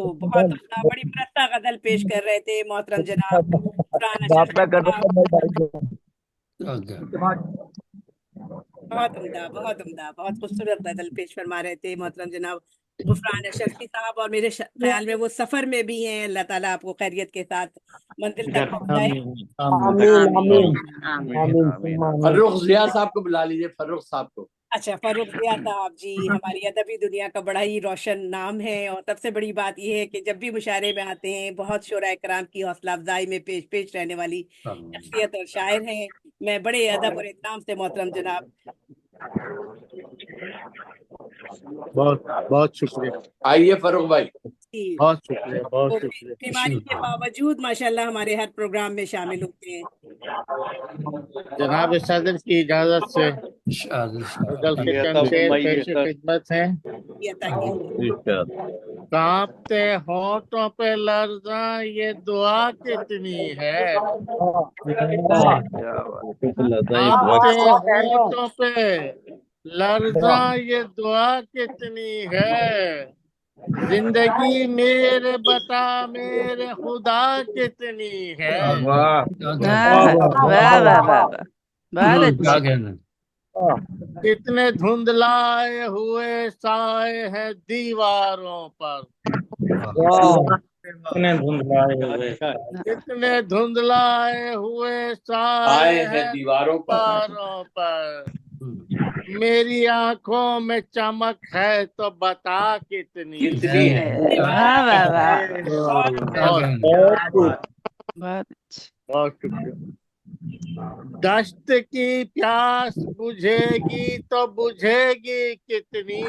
बहुत अपना बड़ी प्रस्ता गजल पेश कर रहे थे मोहतरम जनाब फरहान बात अशरफी ना कर साहब। मैं भाई बहुत उम्दा बहुत खूबसूरत गजल पेश फरमा रहे थे मोहतरम जनाब गुफरान अशरफी साहब। और मेरे ख्याल में वो सफर में भी हैं। अल्लाह ताला आपको खैरियत के साथ मंजिल तक घर पहुंचाए। आमीन आमीन आमीन आमीन आमीन आमीन आमीन आमीन। आमीन। फर्रुख जिया साहब को बुला लीजिए, फर्रुख साहब को। अच्छा, फर्रुख जिया साहब जी हमारी अदबी दुनिया का बड़ा ही रोशन नाम है। और सबसे बड़ी बात यह है कि जब भी मुशायरे में आते हैं बहुत शुरा कराम की हौसला अफजाई में पेश पेश रहने वाली शख्सियत और शायर हैं। मैं बड़े अदब और एहतराम से मोहतरम जनाब बहुत बहुत शुक्रिया, आइए फर्रुख भाई। की बहुत शुक्रिया, बहुत वो शुक्रिया। बीमारी के बावजूद माशाल्लाह हमारे हर प्रोग्राम में शामिल होते हैं। जनाब सदर की इजाजत से गजल के चंद शेर पेश खिदमत हैं। ये अता कीजिए। कांपते होठों पे लर्जा ये दुआ कितनी है। कांपते होठों पे लर्जा ये दुआ कितनी है। जिंदगी मेरे बता मेरे खुदा कितनी है। वाह वाह वाह वाह वाह वाह, बहुत अच्छे। कितने धुंधलाए हुए साए हैं दीवारों पर। कितने धुंधलाए हुए कितने धुंधलाए हुए साए आए हैं हैं दीवारों पर। दीवारों पर। मेरी आंखों में चमक है तो बता कितनी कितनी है। है। वाह वाह वाह, बहुत बहुत अच्छे। बहुत शुक्रिया। दश्त की प्यास बुझेगी तो बुझेगी कितनी।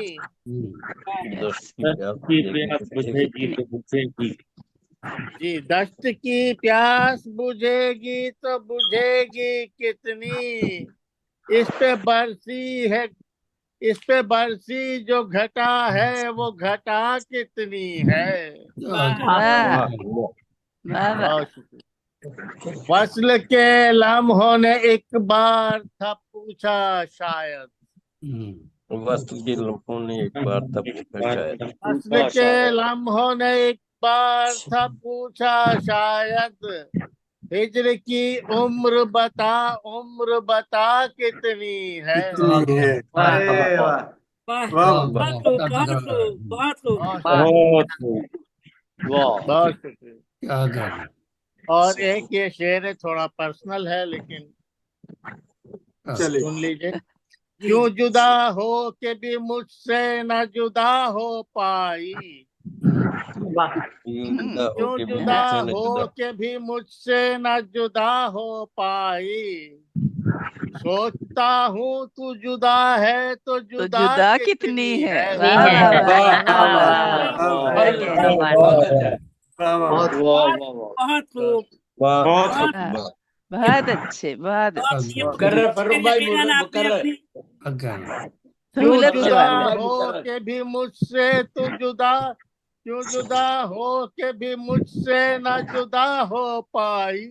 की प्यास बुझेगी तो बुझेगी। जी, दश्त की प्यास बुझेगी तो बुझेगी कितनी। इस पे बरसी है, इस पे बरसी जो घटा है वो घटा कितनी है। वाह वाह वाह, बहुत शुक्रिया। वस्ल के लम्हों ने एक बार था पूछा शायद। वस्तु के लोगों ने एक बार तब पूछा शायद। वस्ल के लम्हों ने एक बार था पूछा शायद। हिजर की उम्र बता कितनी है। कितनी है। वाह बहुत खूब बहुत खूब बहुत खूब। बहुत बहुत बहुत शुक्रिया। और एक ये शेर है, थोड़ा पर्सनल है लेकिन चलिए। सुन लीजिए। जी क्यों जुदा हो के भी मुझसे न जुदा हो पाई। क्यों जुदा हो के भी मुझसे न जुदा हो पाई। सोचता हूँ तू जुदा है तो तो जुदा जुदा कितनी कितनी है। है। वाह वाह वाह वाह वाह, वाह क्या वाह कहना वाह, मानो। बहुत अच्छा। वाह वाह बहुत खूब बहुत वाह, बहुत अच्छे, बहुत बहुत अच्छे। ये कर रहे फर्रुख भाई, यकीनन आपने कर रहे। अपनी क्यों सहूलत से जुदा बात है। हो के भी मुझसे तू जुदा, क्यों जुदा हो के भी मुझसे न जुदा हो पाई।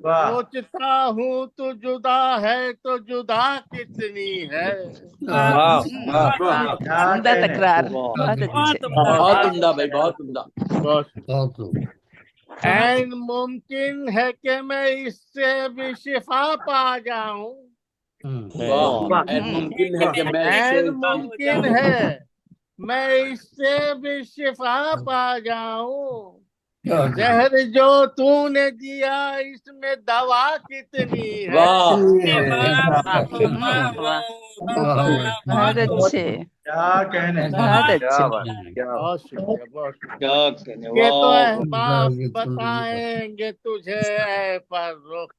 सोचता हूँ तू जुदा है तो जुदा कितनी है। उम्दा तकरार, बहुत अच्छे। बहुत उम्दा बहुत उम्दा भाई, बहुत उम्दा। बहुत ऐन मुमकिन है कि मैं इससे भी शिफा पा जाऊं। वाह, ऐन मुमकिन है कि मैं ऐन इससे हो मुमकिन जाऊं। है मैं इससे भी शिफा पा जाऊं। जहर जो तूने दिया इसमें दवा कितनी है। वाह। वाह वाह बहुत अच्छे, क्या कहने। बहुत अच्छे। बहुत शुक्रिया, बहुत शुक्रिया। ये तो अहबाब बताएंगे तुझे ऐ फर्रुख।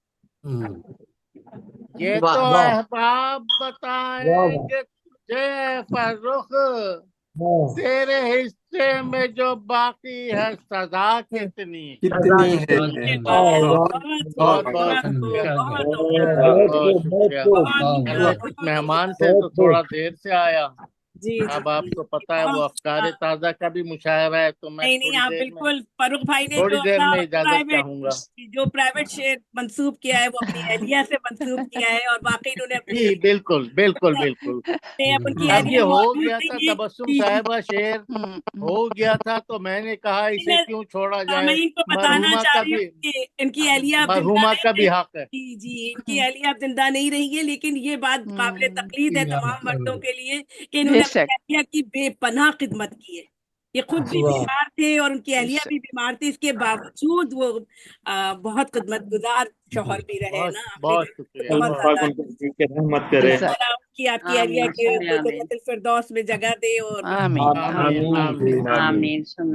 ये वाह तो वाह अहबाब वाह बताएंगे तुझे ऐ फर्रुख। वाह। तेरे हिस्से में जो बाकी है सजा कितनी है। कितनी है। बहुत बहुत खूब बहुत बहुत खूब शुक्रिया, बहुत बहुत उम्दा बहुत खूब बहुत शुक्रिया। खूब बहुत उम्दा अरे कुछ बहुत मेहमान थे बहुत तो खूब। थोड़ा देर से आया। जी अब जी आपको पता है वो अफकारे ताजा का भी मुशायरा है, तो मैं नहीं नहीं, आप बिल्कुल फारूक भाई ने थोड़ी जो देर अपना में इजाजत चाहूंगा। प्राइवेट शेयर मंसूब किया है वो अपनी एहलिया से मंसूब किया है, और वाकई उन्होंने अपनी जी बिल्कुल बिल्कुल बिल्कुल। अब उनकी अब ये एहलिया हो मौजूद गया था नहीं है। तबस्सुम जी जी। साहिबा शेर, हो गया था, तो मैंने कहा इसे मैं क्यों छोड़ा जाए, सामईन को बताना मरहुमा चाह का रही हूँ भी कि इनकी एहलिया अब जिंदा मरहुमा नहीं का भी रही। हक है। जी जी, इनकी एहलिया अब जिंदा नहीं रही है, लेकिन ये बात काबिल तकलीद है तमाम मर्दों के लिए कि इन्होंने बेशक अपनी एहलिया की बेपनाह खिदमत की है। ये खुद भी वाह बीमार थे और उनकी एहलिया बेशक भी बीमार थी, इसके बावजूद वो बहुत खिदमत गुजार शौहर भी रहे बहुत ना आखिरी बहुत दम तक, तो शुक्रिया। बहुत अल्लाह पाक ज्यादा। उनकी रहमत अल्लाह करे। बेशक ताला उनकी आपकी एहलिया आमीन के सुम्मे आमीन जन्नतुल फिरदौस में जगह दे, और आमीन आमीन आमीन आमीन। आमीन सुम्मे